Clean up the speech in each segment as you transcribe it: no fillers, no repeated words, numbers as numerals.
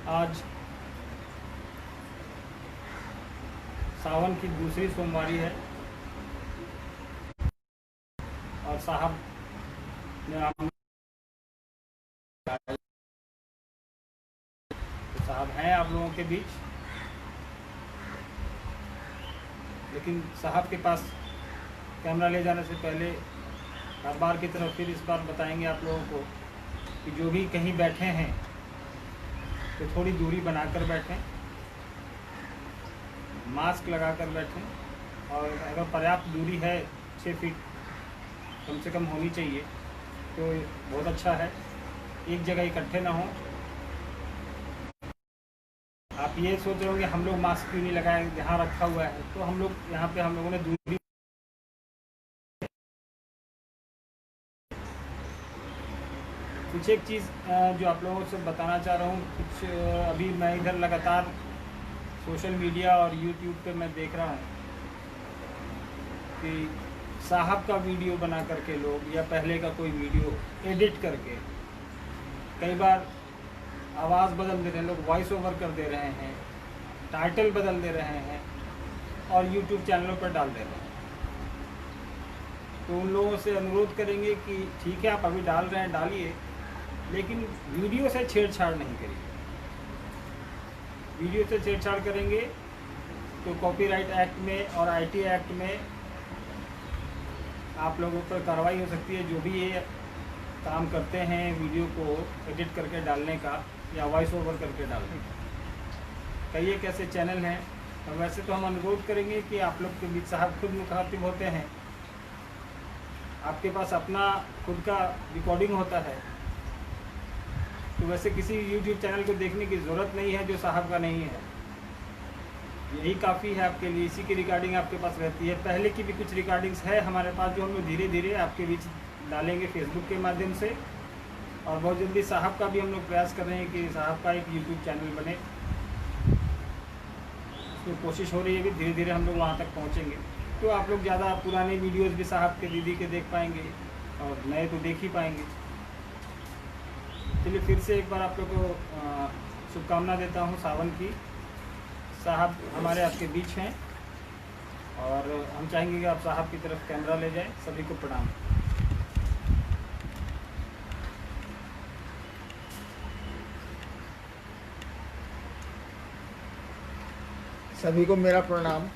आज सावन की दूसरी सोमवारी है और साहब ने साहब हैं आप लोगों के बीच, लेकिन साहब के पास कैमरा ले जाने से पहले हर बार की तरह फिर इस बार बताएंगे आप लोगों को कि जो भी कहीं बैठे हैं तो थोड़ी दूरी बनाकर बैठें, मास्क लगाकर बैठें, और अगर पर्याप्त दूरी है 6 फीट कम से कम होनी चाहिए तो बहुत अच्छा है। एक जगह इकट्ठे ना हों। आप ये सोच रहे होंगे हम लोग मास्क क्यों नहीं लगाए, यहाँ रखा हुआ है, तो हम लोग यहाँ पे हम लोगों ने दूरी। कुछ एक चीज़ जो आप लोगों से बताना चाह रहा हूँ, कुछ अभी मैं इधर लगातार सोशल मीडिया और यूट्यूब पे मैं देख रहा हूँ कि साहब का वीडियो बना करके लोग या पहले का कोई वीडियो एडिट करके कई बार आवाज़ बदल दे रहे हैं, लोग वॉइस ओवर कर दे रहे हैं, टाइटल बदल दे रहे हैं और यूट्यूब चैनलों पर डाल दे रहे हैं। तो उन लोगों से अनुरोध करेंगे कि ठीक है आप अभी डाल रहे हैं डालिए, लेकिन वीडियो से छेड़छाड़ नहीं करिए। वीडियो से छेड़छाड़ करेंगे तो कॉपीराइट एक्ट में और आईटी एक्ट में आप लोगों पर कार्रवाई हो सकती है। जो भी ये काम करते हैं वीडियो को एडिट करके डालने का या वॉइस ओवर करके डालने का, कई एक ऐसे चैनल हैं। और वैसे तो हम अनुरोध करेंगे कि आप लोग के बीच साहब खुद मुखातिब होते हैं, आपके पास अपना खुद का रिकॉर्डिंग होता है, तो वैसे किसी यूट्यूब चैनल को देखने की ज़रूरत नहीं है जो साहब का नहीं है। यही काफ़ी है आपके लिए, इसी की रिकॉर्डिंग आपके पास रहती है। पहले की भी कुछ रिकॉर्डिंग्स है हमारे पास जो हम लोग धीरे धीरे आपके बीच डालेंगे फेसबुक के माध्यम से, और बहुत जल्दी साहब का भी हम लोग प्रयास कर रहे हैं कि साहब का एक यूट्यूब चैनल बने। तो कोशिश हो रही है कि धीरे धीरे हम लोग वहाँ तक पहुँचेंगे, तो आप लोग ज़्यादा पुराने वीडियोज़ भी साहब के दीदी के देख पाएंगे और नए तो देख ही पाएंगे। चलिए फिर से एक बार आप लोग को शुभकामना देता हूँ सावन की। साहब हमारे आपके बीच हैं और हम चाहेंगे कि आप साहब की तरफ कैमरा ले जाएं। सभी को प्रणाम। सभी को मेरा प्रणाम।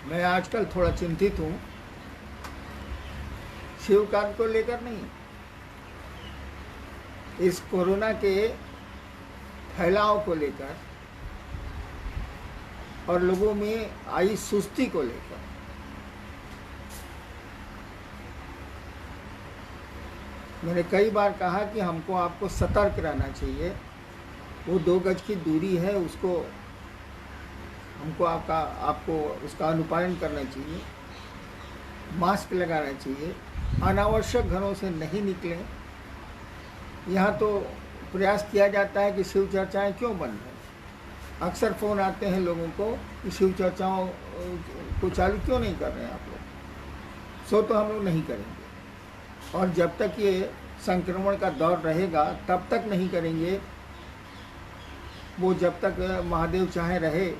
मैं आजकल थोड़ा चिंतित हूँ, शिव कार्य को लेकर नहीं, इस कोरोना के फैलाव को लेकर और लोगों में आई सुस्ती को लेकर। मैंने कई बार कहा कि हमको आपको सतर्क रहना चाहिए। वो 2 गज की दूरी है, उसको हमको आपको उसका अनुपालन करना चाहिए, मास्क लगाना चाहिए, अनावश्यक घरों से नहीं निकलें। यहाँ तो प्रयास किया जाता है कि शिव चर्चाएँ क्यों बंद हैं। अक्सर फ़ोन आते हैं लोगों को कि शिव चर्चाओं को चालू क्यों नहीं कर रहे हैं आप लोग। सो तो हम लोग नहीं करेंगे, और जब तक ये संक्रमण का दौर रहेगा तब तक नहीं करेंगे। वो जब तक महादेव चाहे रहे,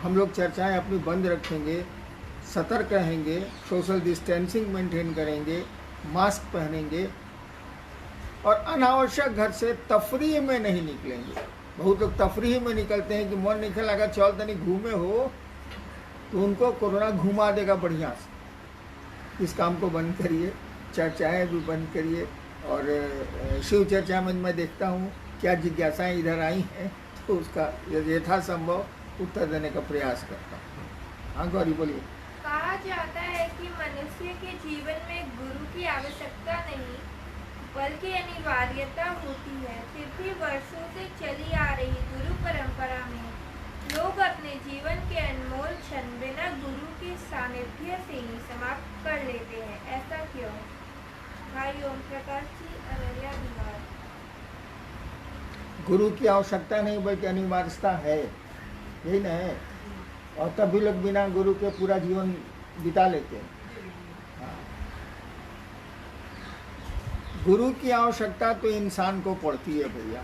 हम लोग चर्चाएं अपनी बंद रखेंगे, सतर्क रहेंगे, सोशल डिस्टेंसिंग मेंटेन करेंगे, मास्क पहनेंगे और अनावश्यक घर से तफरीह में नहीं निकलेंगे। बहुत लोग तफरीह में निकलते हैं कि मन निकल अगर चल तनी घूमे हो तो उनको कोरोना घुमा देगा बढ़िया से। इस काम को बंद करिए, चर्चाएं भी बंद करिए। और शिव चर्चा में मैं देखता हूँ क्या जिज्ञासाएं इधर आई हैं, तो उसका यथासंभव उत्तर देने का प्रयास करता हूँ। हाँ गौरी बोलिए। कहा जाता है कि मनुष्य के जीवन में गुरु की आवश्यकता नहीं बल्कि अनिवार्यता होती है। फिर भी वर्षों से चली आ रही गुरु परंपरा में लोग अपने जीवन के अनमोल क्षण बिना गुरु के सानिध्य से ही समाप्त कर लेते हैं। ऐसा क्यों? भाई ओम प्रकाश जी, अररिया, बिहार। गुरु की आवश्यकता नहीं बल्कि अनिवार्यता है, यही ना है। और तब भी लोग बिना गुरु के पूरा जीवन बिता लेते हैं। हाँ। गुरु की आवश्यकता तो इंसान को पड़ती है भैया।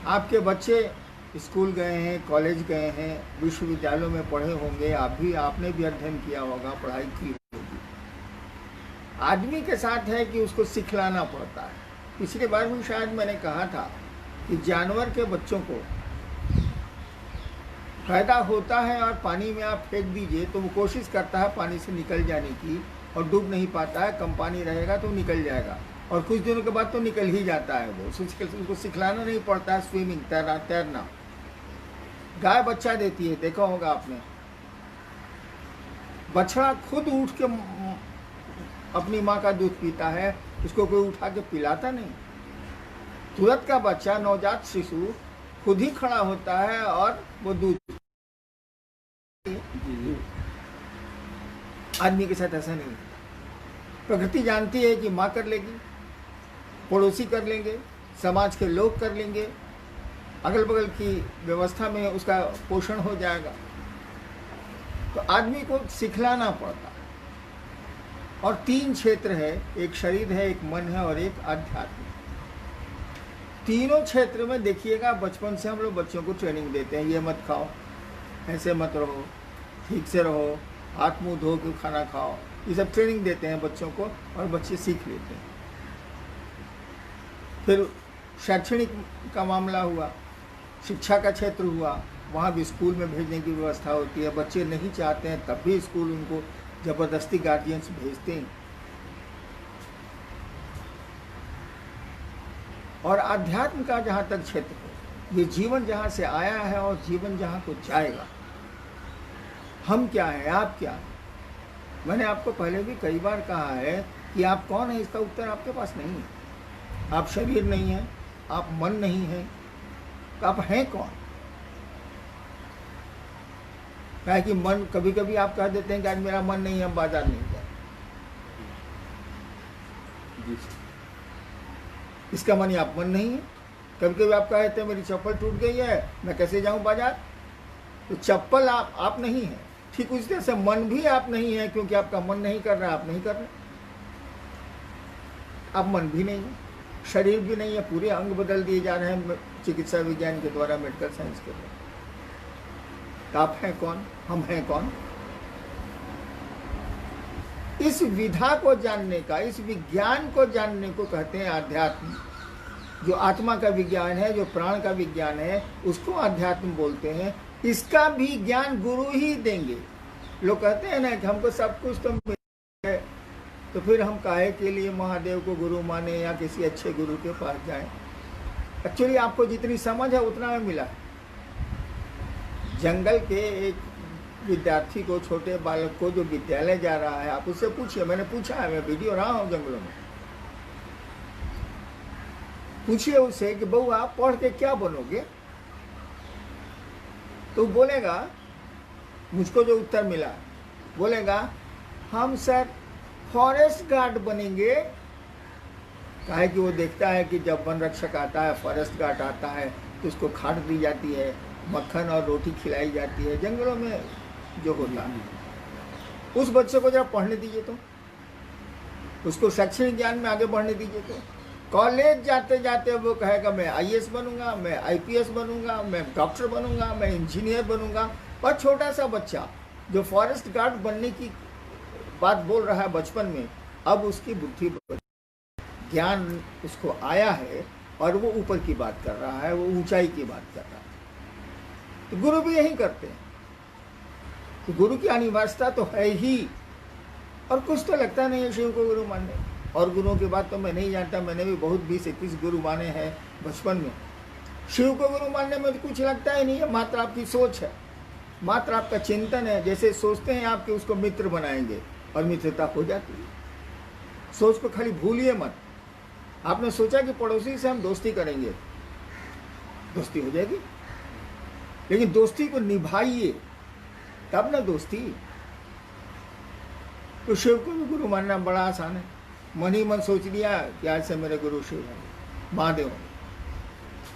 आपके बच्चे स्कूल गए हैं, कॉलेज गए हैं, विश्वविद्यालयों में पढ़े होंगे, आपने भी अध्ययन किया होगा, पढ़ाई की होगी। आदमी के साथ है कि उसको सिखलाना पड़ता है। पिछली बार भी शायद मैंने कहा था कि जानवर के बच्चों को पैदा होता है और पानी में आप फेंक दीजिए तो वो कोशिश करता है पानी से निकल जाने की, और डूब नहीं पाता है। कम पानी रहेगा तो निकल जाएगा, और कुछ दिनों के बाद तो निकल ही जाता है वो। उसको सिखलाना नहीं पड़ता है स्विमिंग, तैरना। गाय बच्चा देती है, देखा होगा आपने। बछड़ा खुद उठ के अपनी माँ का दूध पीता है, उसको कोई उठा के पिलाता नहीं। तुरंत का बच्चा, नवजात शिशु खुद ही खड़ा होता है और वो दूध। आदमी के साथ ऐसा नहीं। प्रकृति जानती है कि माँ कर लेगी, पड़ोसी कर लेंगे, समाज के लोग कर लेंगे, अगल बगल की व्यवस्था में उसका पोषण हो जाएगा। तो आदमी को सिखलाना पड़ता है। और 3 क्षेत्र है, एक शरीर है, एक मन है और एक आध्यात्म। तीनों क्षेत्र में देखिएगा, बचपन से हम लोग बच्चों को ट्रेनिंग देते हैं, ये मत खाओ, ऐसे मत रहो, ठीक से रहो, हाथ मुंह धो के खाना खाओ। ये सब ट्रेनिंग देते हैं बच्चों को और बच्चे सीख लेते हैं। फिर शैक्षणिक का मामला हुआ, शिक्षा का क्षेत्र हुआ, वहाँ भी स्कूल में भेजने की व्यवस्था होती है। बच्चे नहीं चाहते हैं तब भी स्कूल उनको ज़बरदस्ती गार्जियंस भेजते हैं। और आध्यात्म का जहाँ तक क्षेत्र है, ये जीवन जहाँ से आया है और जीवन जहाँ को जाएगा। हम क्या हैं, आप क्या हैं? मैंने आपको पहले भी कई बार कहा है कि आप कौन है, इसका उत्तर आपके पास नहीं है। आप शरीर नहीं हैं, आप मन नहीं हैं, तो आप हैं कौन? क्या है कि मन, कभी कभी आप कह देते हैं कि आज मेरा मन नहीं है, हम बाजार नहीं जाए। इसका मन आप मन नहीं है। कभी कभी आप कहते हैं मेरी चप्पल टूट गई है, मैं कैसे जाऊं बाजार? तो चप्पल आप नहीं है। ठीक उसी तरह से मन भी आप नहीं है, क्योंकि आपका मन नहीं कर रहा, आप नहीं कर रहे। आप मन भी नहीं है, शरीर भी नहीं है, पूरे अंग बदल दिए जा रहे हैं चिकित्सा विज्ञान के द्वारा, मेडिकल साइंस के द्वारा। तो आप हैं कौन, हम हैं कौन? इस विधा को जानने का, इस विज्ञान को जानने को कहते हैं आध्यात्म। जो आत्मा का विज्ञान है, जो प्राण का विज्ञान है, उसको आध्यात्म बोलते हैं। इसका भी ज्ञान गुरु ही देंगे। लोग कहते हैं ना कि हमको सब कुछ तो मिला है, तो फिर हम काहे के लिए महादेव को गुरु माने या किसी अच्छे गुरु के पास जाएं? एक्चुअली आपको जितनी समझ है उतना में मिला है। जंगल के एक विद्यार्थी को, छोटे बालक को जो विद्यालय जा रहा है, आप उससे पूछिए, मैंने पूछा है, मैं वीडियो रहा हूँ जंगलों में, पूछिए उससे कि बहू आप पढ़ के क्या बनोगे? तो बोलेगा, मुझको जो उत्तर मिला, बोलेगा हम सर फॉरेस्ट गार्ड बनेंगे। काहे कि वो देखता है कि जब वन रक्षक आता है, फॉरेस्ट गार्ड आता है, तो उसको खाद दी जाती है, मक्खन और रोटी खिलाई जाती है, जंगलों में जो होता है। उस बच्चे को जरा पढ़ने दीजिए, तो उसको शैक्षणिक ज्ञान में आगे बढ़ने दीजिए। तो कॉलेज जाते जाते वो कहेगा मैं आईएएस बनूंगा, मैं आईपीएस बनूंगा, मैं डॉक्टर बनूंगा, मैं इंजीनियर बनूंगा। और छोटा सा बच्चा जो फॉरेस्ट गार्ड बनने की बात बोल रहा है बचपन में, अब उसकी बुद्धि, ज्ञान उसको आया है और वो ऊपर की बात कर रहा है, वो ऊंचाई की बात कर रहा है। तो गुरु भी यही करते हैं। तो गुरु की अनिवार्यता तो है ही। और कुछ तो लगता नहीं है शिव को गुरु मानने। और गुरुओं की बात तो मैं नहीं जानता, मैंने भी बहुत 20-21 गुरु माने हैं बचपन में। शिव को गुरु मानने में तो कुछ लगता ही नहीं है, मात्र आपकी सोच है, मात्र आपका चिंतन है। जैसे सोचते हैं आप कि उसको मित्र बनाएंगे और मित्रता हो जाती है। सोच को खाली भूलिए मत। आपने सोचा कि पड़ोसी से हम दोस्ती करेंगे, दोस्ती हो जाएगी, लेकिन दोस्ती को निभाइए तब ना दोस्ती। तो शिव को भी गुरु मानना बड़ा आसान है। मन ही मन सोच लिया कि आज से मेरे गुरु शिव है, महादेव।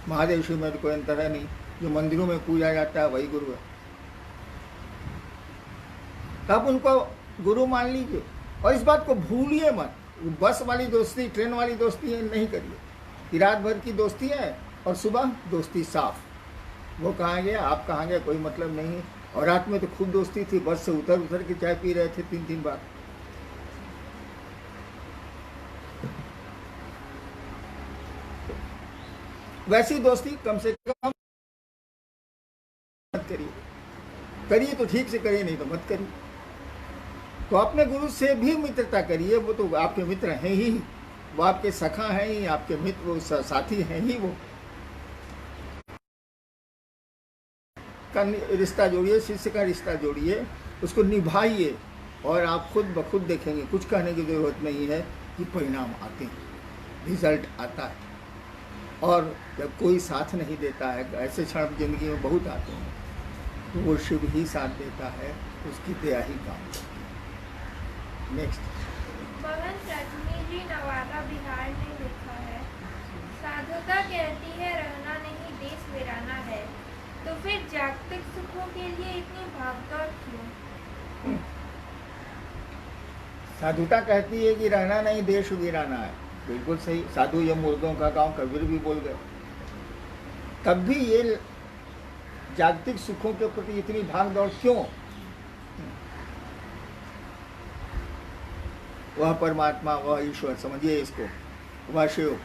महादेव शिव में तो कोई अंतर है नहीं। जो मंदिरों में पूजा जाता है वही गुरु है। तब उनको गुरु मान लीजिए। और इस बात को भूलिए मत, बस वाली दोस्ती, ट्रेन वाली दोस्ती नहीं करिए कि रात भर की दोस्ती है और सुबह दोस्ती साफ। वो कहाँ गया, आप कहाँ गए, कोई मतलब नहीं है। और रात में तो खूब दोस्ती थी, बस से उतर उतर के चाय पी रहे थे 3-3 बार। वैसी दोस्ती कम से कम मत करिए, करिए तो ठीक से करिए, नहीं तो मत करिए। तो अपने गुरु से भी मित्रता करिए, वो तो आपके मित्र हैं ही, वो आपके सखा हैं ही, आपके मित्र, वो साथी हैं ही। वो का रिश्ता जोड़िए, शिष्य का रिश्ता जोड़िए, उसको निभाइए और आप खुद ब खुद देखेंगे, कुछ कहने की जरूरत नहीं है कि परिणाम आते हैं, रिजल्ट आता है। और जब कोई साथ नहीं देता है, ऐसे क्षण जिंदगी में बहुत आते हैं, तो वो शिव ही साथ देता है, उसकी दया ही काम। नेक्स्ट, पवन रजनी जी, नवादा, बिहार ने लिखा है, साधुता कहती है रहना नहीं देश वीराना है, तो फिर जागतिक सुखों के लिए इतनी भागदौड़ क्यों? साधुता कहती है कि रहना नहीं देश वीराना है। बिल्कुल सही, साधु ये मुर्दों का गांव, कबीर भी बोल गए। तब भी ये जागतिक सुखों के प्रति इतनी भागदौड़ क्यों? वह परमात्मा, वह ईश्वर, समझिए इसको, वह शिव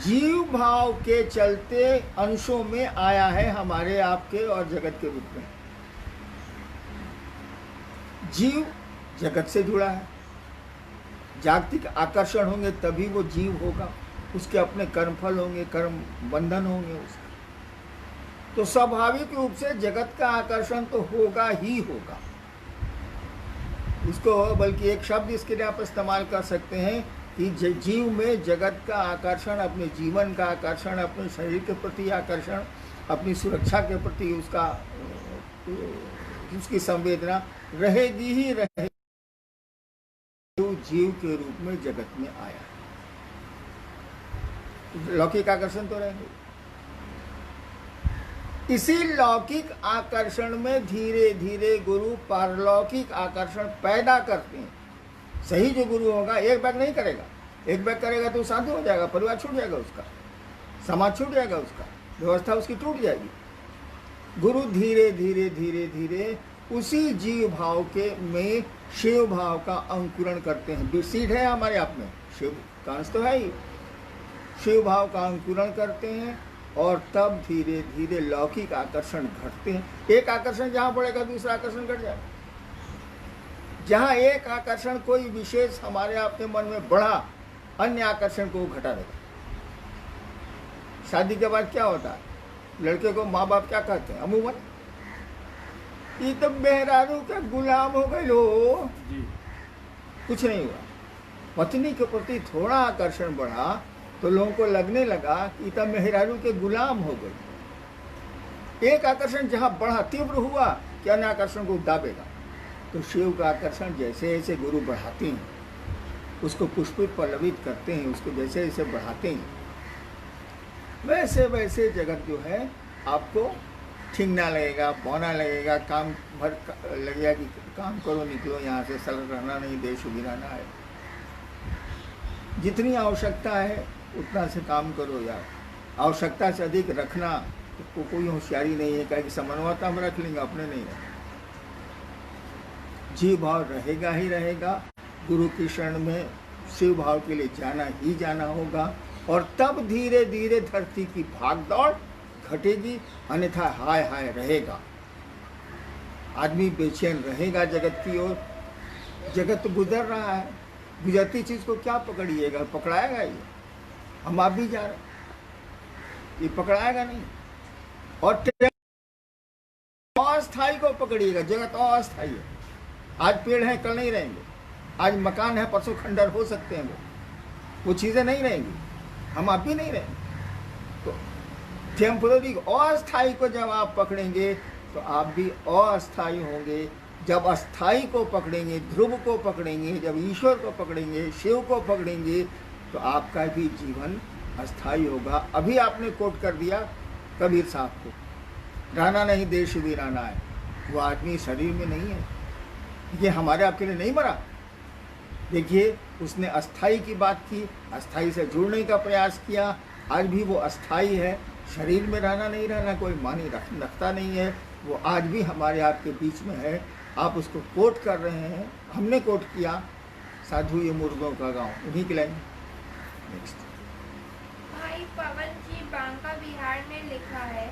जीव भाव के चलते अंशों में आया है हमारे आपके और जगत के रूप में। जीव जगत से जुड़ा है, जागतिक आकर्षण होंगे तभी वो जीव होगा, उसके अपने कर्मफल होंगे, कर्म बंधन होंगे उसके। तो स्वाभाविक रूप से जगत का आकर्षण तो होगा ही होगा। इसको बल्कि एक शब्द इसके लिए आप इस्तेमाल कर सकते हैं कि जीव में जगत का आकर्षण, अपने जीवन का आकर्षण, अपने शरीर के प्रति आकर्षण, अपनी सुरक्षा के प्रति उसकी संवेदना रहेगी ही रहेगी। तो जीव के रूप में जगत में आया, लौकिक आकर्षण तो रहेंगे। इसी लौकिक आकर्षण में धीरे धीरे गुरु पारलौकिक आकर्षण पैदा करते हैं। सही जो गुरु होगा एक बैग नहीं करेगा, एक बैग करेगा तो साधु हो जाएगा, परिवार छूट जाएगा उसका, समाज छूट जाएगा उसका, व्यवस्था उसकी टूट जाएगी। गुरु धीरे धीरे धीरे धीरे उसी जीव भाव के में शिव भाव का अंकुरण करते हैं। सीड है हमारे आप में, शिव का अंश तो है ही, शिव भाव का अंकुरण करते हैं और तब धीरे धीरे लौकिक आकर्षण घटते हैं। एक आकर्षण जहाँ बढ़ेगा दूसरा आकर्षण घट जाएगा। जहाँ एक आकर्षण कोई विशेष हमारे आपके मन में बढ़ा, अन्य आकर्षण को घटा देगा। शादी के बाद क्या होता है, लड़के को माँ बाप क्या कहते हैं अमूमन, ये तो मेहरारू का गुलाम हो गए लो। कुछ नहीं हुआ, पत्नी के प्रति थोड़ा आकर्षण बढ़ा तो लोगों को लगने लगा कि तब मेहरारू के गुलाम हो गए। एक आकर्षण जहाँ बढ़ा, तीव्र हुआ, कि अन्य आकर्षण को दाबेगा। तो शिव का आकर्षण जैसे जैसे गुरु बढ़ाते हैं, उसको पुष्पित पल्लवित करते हैं, उसको जैसे जैसे बढ़ाते हैं, वैसे वैसे जगत जो है आपको ठिंगना लगेगा, बौना लगेगा, काम भर लगेगा कि काम करो, निकलो यहाँ से, सल रहना नहीं देश गिराना है। जितनी आवश्यकता है उतना से काम करो यार, आवश्यकता से अधिक रखना तो कोई होशियारी नहीं है, क्या कि समन्वयता हम रख लेंगे, अपने नहीं रखेंगे। जीव भाव रहेगा ही रहेगा, गुरु की शरण में शिव भाव के लिए जाना ही जाना होगा, और तब धीरे धीरे धरती की भागदौड़ घटेगी, अन्यथा हाय हाय रहेगा। आदमी बेचैन रहेगा जगत की ओर। जगत तो गुजर रहा है, गुजरती चीज को क्या पकड़िएगा, पकड़ाएगा ये? हम आप भी जा रहे हैं, ये पकड़ाएगा नहीं। और अस्थाई को पकड़िएगा, जगत अस्थाई है। आज पेड़ है कल नहीं रहेंगे, आज मकान है परसों खंडर हो सकते हैं, वो चीजें नहीं रहेंगी, हम आप भी नहीं रहेंगे। तो टेम्पोररी अस्थाई को जब आप पकड़ेंगे तो आप भी अस्थाई होंगे। जब अस्थाई को पकड़ेंगे, ध्रुव को पकड़ेंगे, जब ईश्वर को पकड़ेंगे, शिव को पकड़ेंगे, तो आपका भी जीवन अस्थाई होगा। अभी आपने कोट कर दिया कबीर साहब को, रहना नहीं देश वीराना है, वो आदमी शरीर में नहीं है। ये हमारे आपके लिए नहीं मरा। देखिए, उसने अस्थाई की बात की, अस्थाई से जुड़ने का प्रयास किया। आज भी वो अस्थाई है, शरीर में रहना नहीं रहना कोई मानी रखता नहीं है। वो आज भी हमारे आपके बीच में है। आप उसको कोट कर रहे हैं, हमने कोट किया, साधु ये मुर्गों का गांव, उन्हीं की लाइन। नेक्स्ट। भाई पवन जी बांका बिहार ने लिखा है,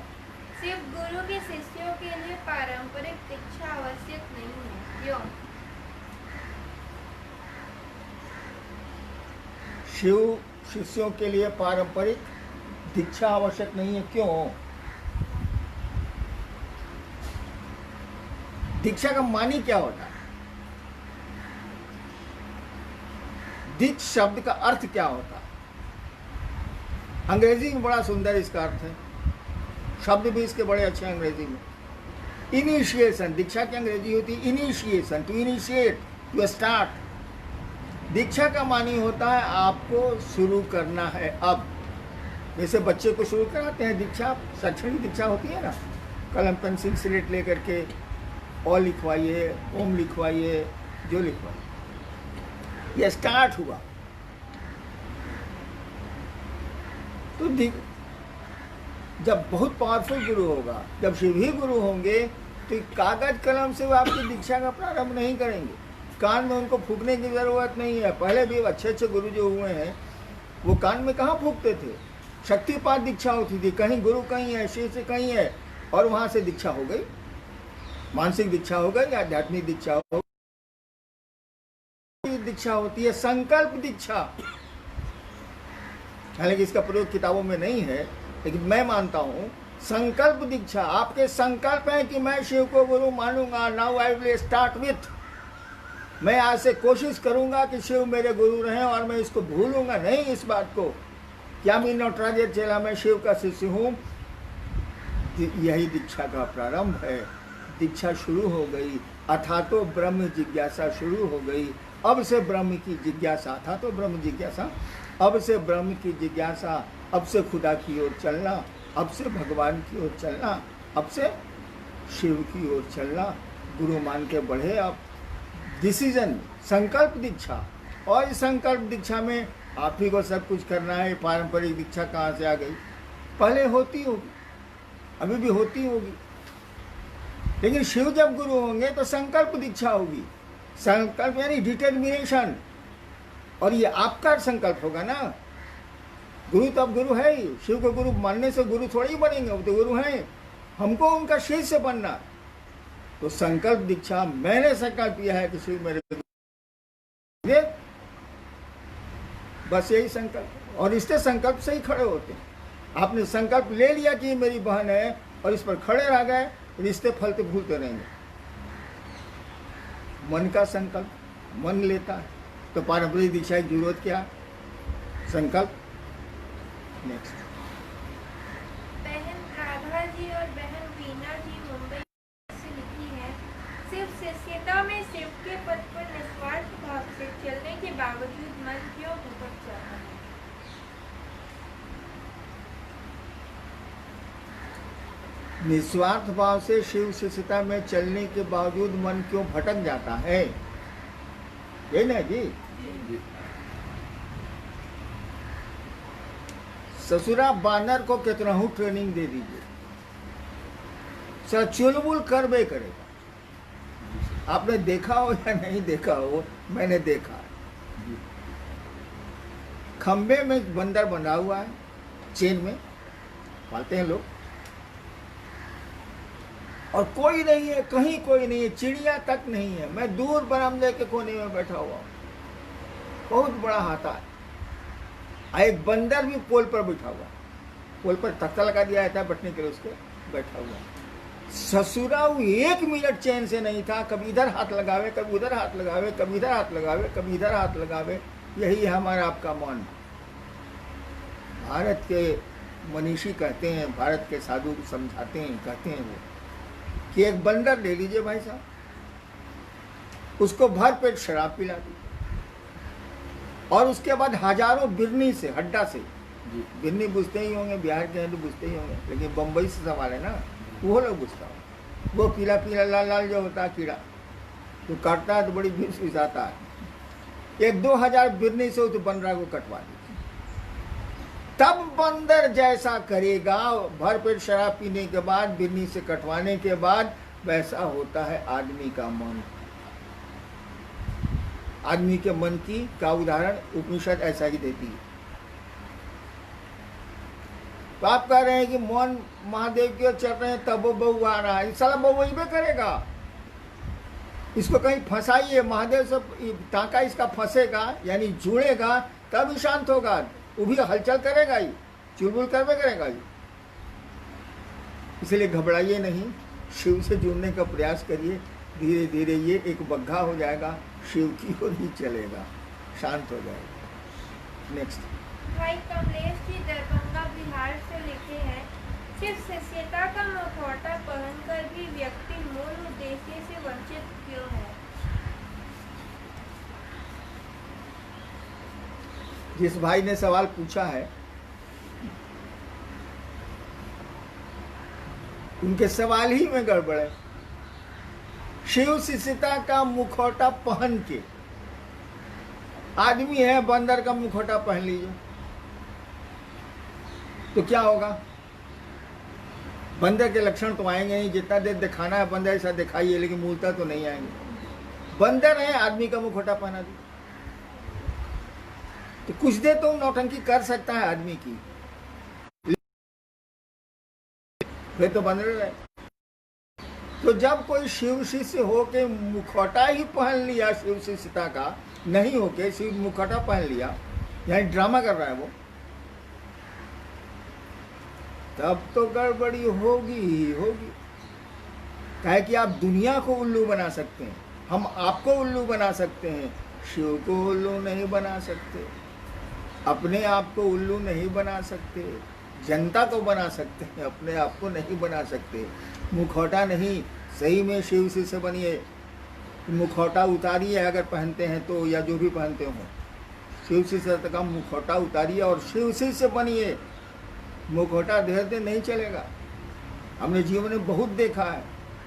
सिर्फ गुरु के शिष्यों के लिए पारंपरिक दीक्षा आवश्यक नहीं है, क्यों? शिव शिष्यों के लिए पारंपरिक दीक्षा आवश्यक नहीं है, क्यों? दीक्षा का मानी क्या होता है? दीक्ष शब्द का अर्थ क्या होता है? अंग्रेजी में बड़ा सुंदर इसका अर्थ है, शब्द भी इसके बड़े अच्छे अंग्रेजी में। इनिशिएशन, दीक्षा की अंग्रेजी होती है initiation, to initiate, to start. दीक्षा का मानी होता है आपको शुरू करना है। अब जैसे बच्चे को शुरू कराते हैं दीक्षा, शैक्षणिक दीक्षा होती है ना, कलम पेंसिल स्लेट लेकर के ओ लिखवाइए, ओम लिखवाइए, जो लिखवाइए, ये स्टार्ट हुआ। तो जब बहुत पावरफुल गुरु होगा, जब शिव ही गुरु होंगे, तो कागज कलम से वो आपकी दीक्षा का प्रारंभ नहीं करेंगे। कान में उनको फूकने की जरूरत नहीं है। पहले भी अच्छे अच्छे गुरु जो हुए हैं, वो कान में कहाँ फूकते थे? शक्तिपात दीक्षा होती थी, कहीं गुरु कहीं है, शिव से कहीं है, और वहां से दीक्षा हो गई। मानसिक दीक्षा हो गई, आध्यात्मिक दीक्षा हो गई। दीक्षा होती है संकल्प दीक्षा। हालांकि इसका प्रयोग किताबों में नहीं है, लेकिन मैं मानता हूँ संकल्प दीक्षा। आपके संकल्प है कि मैं शिव को गुरु मानूंगा, now I will start with, मैं आज से कोशिश करूंगा कि शिव मेरे गुरु रहें और मैं इसको भूलूंगा नहीं इस बात को, क्या मैं नटराज चेला, मैं शिव का शिष्य हूँ। यही दीक्षा का प्रारंभ है। दीक्षा शुरू हो गई, अथा तो ब्रह्म जिज्ञासा शुरू हो गई। अब से ब्रह्म की जिज्ञासा था, तो ब्रह्म जिज्ञासा, अब से ब्रह्म की जिज्ञासा, अब से खुदा की ओर चलना, अब से भगवान की ओर चलना, अब से शिव की ओर चलना। गुरु मान के बढ़े। अब डिसीजन, संकल्प दीक्षा, और इस संकल्प दीक्षा में आप ही को सब कुछ करना है। पारंपरिक दीक्षा कहाँ से आ गई? पहले होती होगी, अभी भी होती होगी, लेकिन शिव जब गुरु होंगे तो संकल्प दीक्षा होगी। संकल्प यानी डिटर्मिनेशन, और ये आपका संकल्प होगा ना। गुरु तो अब गुरु है ही, शिव को गुरु मानने से गुरु थोड़ी ही बनेंगे, वो तो गुरु हैं। हमको उनका शिष्य बनना। तो संकल्प दीक्षा, मैंने संकल्प किया है कि शिव मेरे गुरु, बस यही संकल्प, और इससे संकल्प से ही खड़े होते हैं। आपने संकल्प ले लिया कि मेरी बहन है और इस पर खड़े रह गए, रिश्ते फलते भूलते रहेंगे। मन का संकल्प मन लेता है, तो पारंपरिक दीक्षा की जरूरत क्या? संकल्प। नेक्स्ट। बहन राधा जी और बहन वीना जी मुंबई से लिखी है, सिर्फ शिष्यता में शिव के पद पर निस्वार्थ भाव से चलने के बावजूद मन क्यों भटक जाता है? निस्वार्थ भाव से शिव शिष्यता में चलने के बावजूद मन क्यों भटक जाता है, ये ना जी? ससुरा बानर को कितना हूँ ट्रेनिंग दे दीजिए, सर चुलबुल कर बे करेगा। आपने देखा हो या नहीं देखा हो, मैंने देखा है। खंबे में बंदर बंधा हुआ है, चेन में पालते हैं लोग, और कोई नहीं है, कहीं कोई नहीं है, चिड़िया तक नहीं है। मैं दूर बरामदे के कोने में बैठा हुआ हूँ, बहुत बड़ा हाथा है, एक बंदर भी पोल पर बैठा हुआ, पोल पर तख्ता लगा दिया था बैठने के लिए, उसके बैठा हुआ। ससुरा 1 मिनट चैन से नहीं था, कभी इधर हाथ लगावे, कभी उधर हाथ लगावे, कभी इधर हाथ लगावे, कभी इधर हाथ लगावे। यही है हमारा आपका मन। भारत के मनीषी कहते हैं, भारत के साधु समझाते हैं, कहते हैं वो कि एक बंदर ले लीजिए भाई साहब, उसको भर पेट शराब पिला दी, और उसके बाद हजारों बिरनी से, हड्डा से, बिरनी बुझते ही होंगे, बिहार के हैं तो बुझते ही होंगे, लेकिन बम्बई से सवाल है ना, वो लोग बुझता हो, वो पीला पीला लाल लाल जो होता है कीड़ा, तो काटता है तो बड़ी विष आता है। 1-2 हजार बिरनी से उस बंदर को कटवा दीजिए, तब बंदर जैसा करेगा भर पेट शराब पीने के बाद, बिरनी से कटवाने के बाद, वैसा होता है आदमी का मन। आदमी के मन की का उदाहरण उपनिषद ऐसा ही देती है। तो आप कह रहे हैं कि मोहन महादेव की ओर चल रहे हैं तब वो बहू आ रहा है, साला बहू वही पे करेगा। इसको कहीं फंसाइए, महादेव से टांका इसका फंसेगा यानी जुड़ेगा तब ही शांत होगा। वो भी हलचल करेगा ही, चुलबुल करवे करेगा ही। इसलिए घबराइए नहीं, शिव से जुड़ने का प्रयास करिए। धीरे धीरे ये एक बग्घा हो जाएगा, शिव की ओर ही चलेगा, शांत हो जाएगा। नेक्स्ट। भाई कमलेश जी दरभंगा बिहार से लिखे हैं, सिर्फ शिष्यता का मुखौटा पहनकर भी व्यक्ति मूल उद्देश्य से वंचित क्यों है? जिस भाई ने सवाल पूछा है उनके सवाल ही में गड़बड़ है। शिव शिष्यता का मुखौटा पहन के, आदमी है बंदर का मुखौटा पहन लीजिए तो क्या होगा? बंदर के लक्षण तो आएंगे नहीं, जितना देर दिखाना है बंदर ऐसा दिखाइए, लेकिन मूलता तो नहीं आएंगे। बंदर है, आदमी का मुखौटा पहना दी तो कुछ देर तो नौटंकी कर सकता है आदमी की, फिर तो बंदर है। तो जब कोई शिव शिष्य होके मुखौटा ही पहन लिया, शिव शिष्यता का नहीं होके शिव मुखौटा पहन लिया, यानी ड्रामा कर रहा है वो, तब तो गड़बड़ी होगी ही होगी। काहे कि आप दुनिया को उल्लू बना सकते हैं, हम आपको उल्लू बना सकते हैं, शिव को उल्लू नहीं बना सकते, अपने आप को उल्लू नहीं बना सकते, जनता को बना सकते हैं, अपने आप को नहीं बना सकते। मुखौटा नहीं, सही में शिव शिष्य बनिए, मुखौटा उतारिए अगर पहनते हैं तो, या जो भी पहनते हो, शिव शिष्य का मुखौटा उतारिए और शिव शिष्य बनिए। मुखौटा देर देर नहीं चलेगा। हमने जीवन में बहुत देखा है,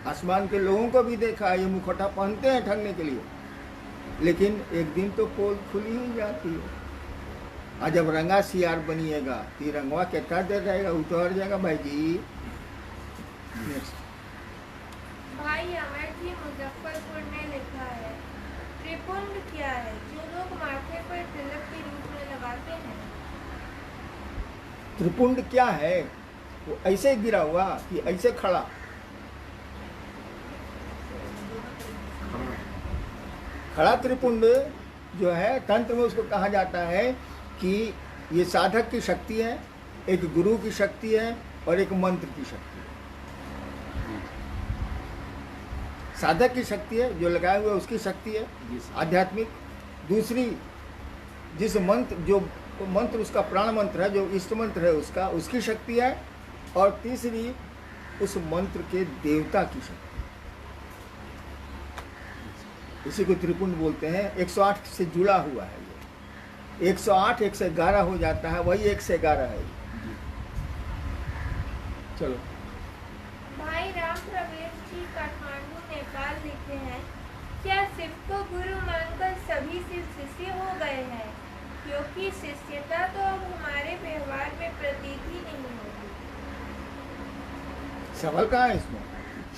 आसमान के लोगों को भी देखा है, ये मुखौटा पहनते हैं ठगने के लिए, लेकिन एक दिन तो पोल खुली ही जाती है। और जब रंगा सियार बनिएगा तो रंगवा कितना देर रहेगा, उतर जाएगा भाई जी। नेक्स्ट। भाई अमर जी मुजफ्फरपुर ने लिखा है, त्रिपुंड क्या है जो लोग माथे पर तिलक के रूप में लगाते हैं? त्रिपुंड क्या है? वो ऐसे गिरा हुआ कि ऐसे खड़ा? खड़ा त्रिपुंड जो है तंत्र में उसको कहा जाता है कि ये साधक की शक्ति है, एक गुरु की शक्ति है और एक मंत्र की शक्ति है। साधक की शक्ति है, जो लगाए हुए उसकी शक्ति है आध्यात्मिक। दूसरी जिस मंत्र, जो मंत्र उसका प्राण मंत्र है, जो इष्ट मंत्र है उसका, उसकी शक्ति है। और तीसरी उस मंत्र के देवता की शक्ति, इसी को त्रिपुंड बोलते हैं। 108 से जुड़ा हुआ है ये, 108 111 हो जाता है, वही 111 है। चलो। भाई राम प्रवेश जी काठमांडू नेपाल लिखे हैं, क्या शिव को गुरु मानकर सभी शिव शिष्य हो गए हैं? क्योंकि शिष्यता तो अब हमारे व्यवहार में प्रतीत ही नहीं होती। सवाल कहाँ है इसमें?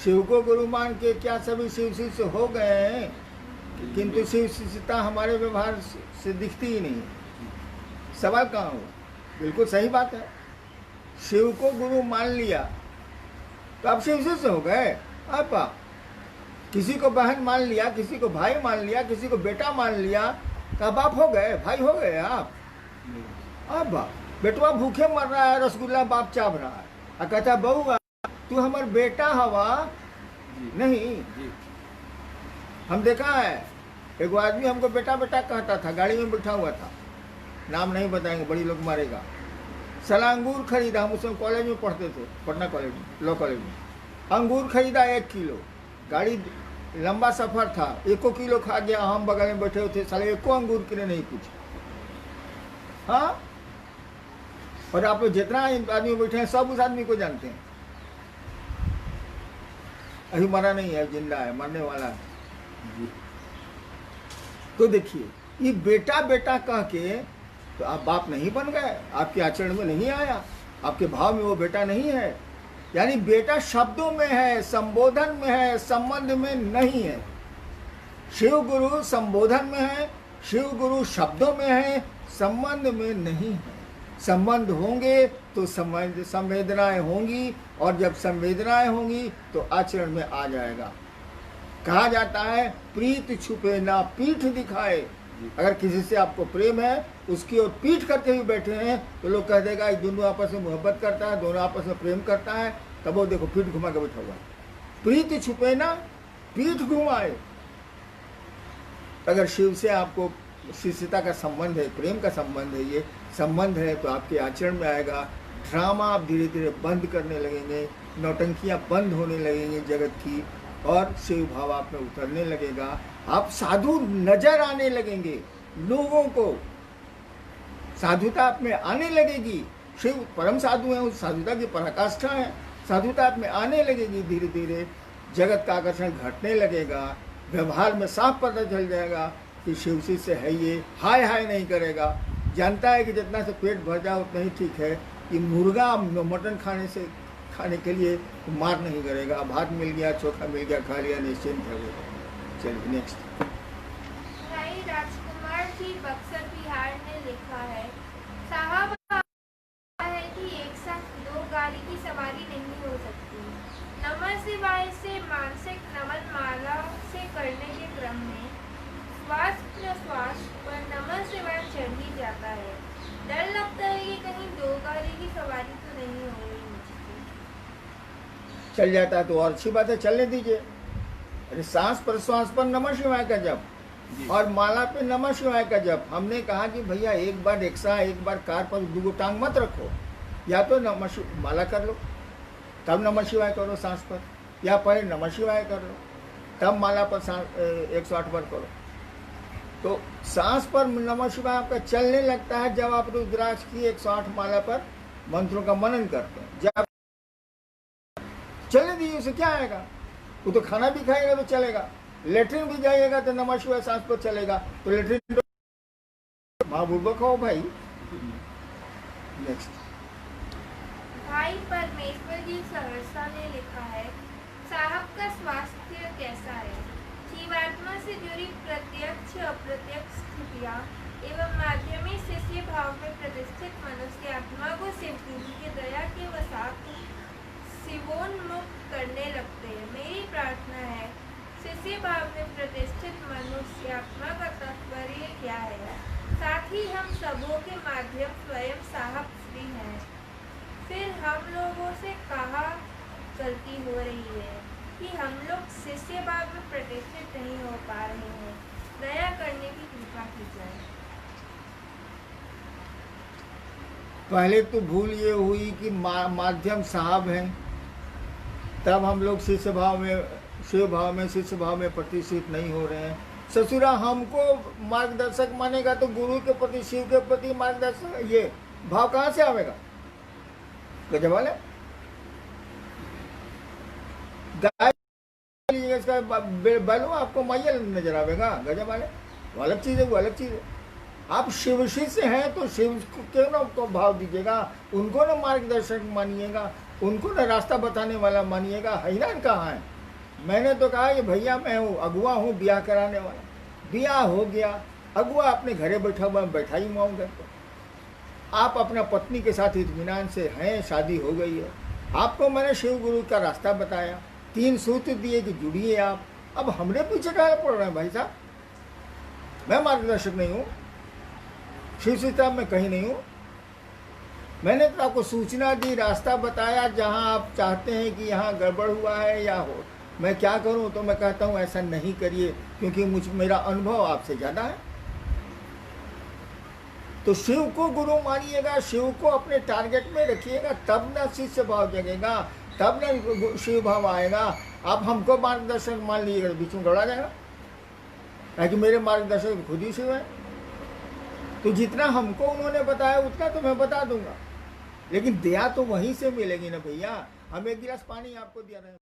शिव को गुरु मान के क्या सभी शिव शिष्य हो गए हैं? किंतु शिव शिष्यता हमारे व्यवहार से दिखती ही नहीं। सवाल कहाँ हुआ? बिल्कुल सही बात है। शिव को गुरु मान लिया तो अब शिव शिष्य हो गए। आपा किसी को बहन मान लिया, किसी को भाई मान लिया, किसी को बेटा मान लिया, तो अब आप हो गए, भाई हो गए आप। अब बेटवा भूखे मर रहा है, रसगुल्ला बाप चाप रहा है, और कहता बहू तू हमार बेटा हवा नहीं। हम देखा है, एक आदमी हमको बेटा बेटा कहता था, गाड़ी में बैठा हुआ था, नाम नहीं बताएंगे, बड़ी लोग मारेगा। साला अंगूर खरीदा, हम उसमें कॉलेज में पढ़ते थे, पटना कॉलेज में, लॉ कॉलेज में। अंगूर खरीदा 1 किलो, गाड़ी लंबा सफर था, 1 किलो खा गया। हम बगल में बैठे थे, साले 1 अंगूर के लिए नहीं पूछा। हाँ, और आप लोग जितना आदमी बैठे हैं सब उस आदमी को जानते हैं। अभी मरा नहीं है, जिंदा है, मरने वाला है जी। तो देखिए, ये बेटा बेटा कह के तो आप बाप नहीं बन गए, आपके आचरण में नहीं आया, आपके भाव में वो बेटा नहीं है। यानी बेटा शब्दों में है, संबोधन में है, संबंध में नहीं है। शिव गुरु संबोधन में है, शिव गुरु शब्दों में है, संबंध में नहीं है। संबंध होंगे तो संवेदनाएं होंगी, और जब संवेदनाएं होंगी तो आचरण में आ जाएगा। कहा जाता है प्रीत छुपे ना पीठ दिखाए। अगर किसी से आपको प्रेम है, उसकी ओर पीठ करके भी बैठे हैं तो लोग कह देगा ये दोनों आपस में मोहब्बत करता है, दोनों आपस में प्रेम करता है, तब वो देखो पीठ घुमा के बैठा हुआ है। प्रीत छुपे ना पीठ घुमाए। अगर शिव से आपको शिष्यता का संबंध है, प्रेम का संबंध है, ये संबंध है, तो आपके आचरण में आएगा। ड्रामा आप धीरे धीरे बंद करने लगेंगे, नौटंकियां बंद होने लगेंगी जगत की, और शिव भाव आप में उतरने लगेगा। आप साधु नजर आने लगेंगे, लोगों को साधुता आप में आने लगेगी। शिव परम साधु हैं, उस साधुता की पराकाष्ठा है। साधुता आप में आने लगेगी धीरे धीरे, जगत का आकर्षण घटने लगेगा, व्यवहार में साफ पता चल जाएगा कि शिव शिष्य है ये। हाय हाय नहीं करेगा, जानता है कि जितना से पेट भर जाए उतना ही ठीक है। कि मुर्गा मटन खाने के लिए मार नहीं करेगा। भात मिल गया, चोखा मिल गया, खा लिया, निश्चिंत है वो। चलिए नेक्स्ट। भाई राजकुमार जी बक्सर बिहार ने लिखा है, साहब है कि एक साथ दो गाड़ी की सवारी नहीं हो सकती। नमः शिवाय से मानसिक नमन माला से करने के क्रम में श्वास प्रश्वास पर नमः शिवाय चढ़ ही जाता है। डर लगता है कि कहीं दो गाड़ी की सवारी तो नहीं हो रही मुझसे। चल जाता है तो और अच्छी बात है, चलने दीजिए। अरे सांस प्रश्वास पर नमः शिवाय का जप और माला पे नमः शिवाय का जप। हमने कहा कि भैया एक बार रिक्शा, एक बार कार पर दो टांग मत रखो, या तो माला कर लो तब नमः शिवाय करो सांस पर, या पहले नमः शिवाय कर लो तब माला पर 108 बार करो। तो सांस पर नमः शिवाय आपका चलने लगता है जब आप रुद्राक्ष की 108 माला पर मंत्रों का मनन करते हैं। जब चलने दीजिए, उसे क्या आएगा? वो तो खाना भी खाएगा तो चलेगा, लेटरिन भी जाइएगा तो नमः शिवाय सांस पर चलेगा। तो लेटरिन महाबूर्बक हो भाई। नेक्स्ट। भाई परमेश्वर जी सहरसा ने लिखा है, साहब का स्वास्थ्य कैसा है? जीवात्मा से जुड़ी प्रत्यक्ष अप्रत्यक्ष स्थितियाँ एवं माध्यमिक शिष्य भाव में प्रतिष्ठित मनुष्य आत्मा को शिव गुरु की दया के वसात शिवोन्मुख करने लगते हैं। मेरी प्रार्थना है, शिष्य भाव में प्रतिष्ठित मनुष्य आत्मा का तात्पर्य क्या है? साथ ही हम सबों के माध्यम स्वयं साहब श्री हैं। फिर हम लोगों से कहाँ गलती हो रही है कि हम लोग शिष्य भाव में प्रतिष्ठित नहीं हो पा रहे हैं? दया करने की कृपा की जाए। पहले तो भूल ये हुई कि माध्यम साहब हैं, तब हम लोग शिष्य भाव में, शिव भाव में, शिष्य भाव में प्रतिष्ठित नहीं हो रहे हैं। ससुरा हमको मार्गदर्शक मानेगा तो गुरु के प्रति, शिव के प्रति मार्गदर्शक, ये भाव कहाँ से आवेगा? गजब वाले गाय इसका बैलो आपको मैया नजर आवेगा। गजब वाले, वो अलग चीज है, वो अलग चीज है। आप शिव शिष्य हैं तो शिव को क्यों ना तो भाव दीजिएगा, उनको ना मार्गदर्शक मानिएगा, उनको ना रास्ता बताने वाला मानिएगा। हैरान कहाँ है? मैंने तो कहा कि भैया मैं हूँ, अगुआ हूँ, ब्याह कराने वाला। ब्याह हो गया, अगुआ अपने घरे बैठा हुआ, बैठा ही हुआ घर पर। आप अपना पत्नी के साथ इत्मीनान से हैं, शादी हो गई है। आपको मैंने शिव गुरु का रास्ता बताया, 3 सूत्र दिए कि जुड़िए आप। अब हमने पीछे काहे पड़ रहे हैं भाई साहब? मैं मार्गदर्शक नहीं हूँ, शिव शिष्यता में कहीं नहीं हूँ। मैंने तो आपको सूचना दी, रास्ता बताया, जहाँ आप चाहते हैं कि यहाँ गड़बड़ हुआ है या हो, मैं क्या करूँ? तो मैं कहता हूँ ऐसा नहीं करिए, क्योंकि मेरा अनुभव आपसे ज़्यादा है। तो शिव को गुरु मानिएगा, शिव को अपने टारगेट में रखिएगा, तब ना शिष्य भाव जगेगा, तब ना शिव भाव आएगा। आप हमको मार्गदर्शक मान लीजिएगा तो बीच में गड़ा जाएगा, ताकि मेरे मार्गदर्शक खुद ही शिव है। तो जितना हमको उन्होंने बताया उतना तो मैं बता दूंगा, लेकिन दया तो वहीं से मिलेगी ना भैया। हम एक गिलास पानी आपको दिया रहे हैं।